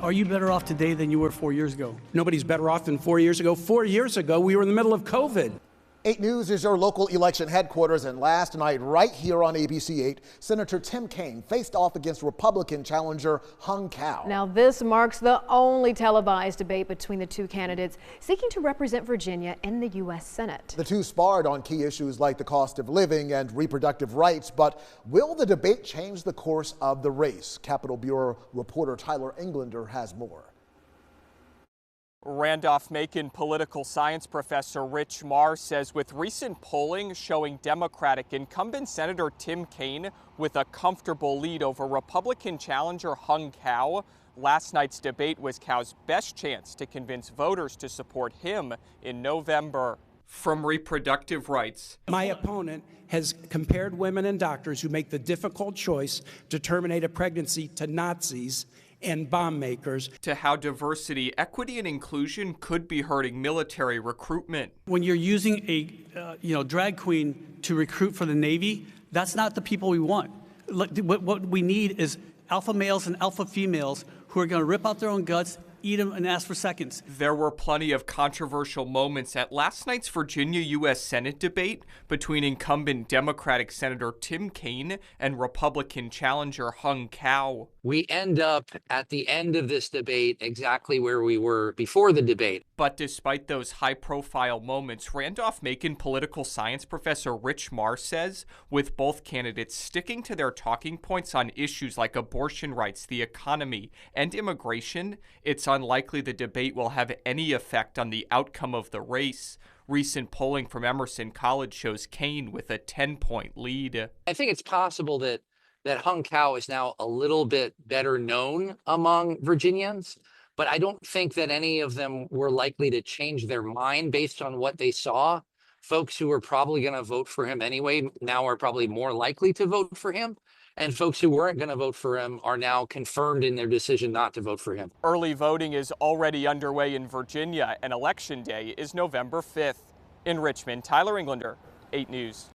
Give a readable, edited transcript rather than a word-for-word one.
Are you better off today than you were 4 years ago? Nobody's better off than 4 years ago. 4 years ago, we were in the middle of COVID. 8 News is your local election headquarters, and last night, right here on ABC 8, Senator Tim Kaine faced off against Republican challenger Hung Cao. Now, this marks the only televised debate between the two candidates seeking to represent Virginia in the U.S. Senate. The two sparred on key issues like the cost of living and reproductive rights, but will the debate change the course of the race? Capitol Bureau reporter Tyler Englander has more. Randolph-Macon political science professor Rich Marr says with recent polling showing Democratic incumbent Senator Tim Kaine with a comfortable lead over Republican challenger Hung Cao, last night's debate was Cao's best chance to convince voters to support him in November. From reproductive rights. My opponent has compared women and doctors who make the difficult choice to terminate a pregnancy to Nazis and bomb makers. To how diversity, equity, and inclusion could be hurting military recruitment. When you're using a drag queen to recruit for the Navy, that's not the people we want. What we need is alpha males and alpha females who are going to rip out their own guts, eat them, and ask for seconds. There were plenty of controversial moments at last night's Virginia U.S. Senate debate between incumbent Democratic Senator Tim Kaine and Republican challenger Hung Cao. We end up at the end of this debate exactly where we were before the debate. But despite those high-profile moments, Randolph-Macon political science professor Rich Marr says with both candidates sticking to their talking points on issues like abortion rights, the economy, and immigration, it's unlikely the debate will have any effect on the outcome of the race. Recent polling from Emerson College shows Kaine with a 10-point lead. I think it's possible that Hung Cao is now a little bit better known among Virginians, but I don't think that any of them were likely to change their mind based on what they saw. Folks who were probably going to vote for him anyway now are probably more likely to vote for him. And folks who weren't going to vote for him are now confirmed in their decision not to vote for him. Early voting is already underway in Virginia, and Election Day is November 5th. In Richmond, Tyler Englander, 8 News.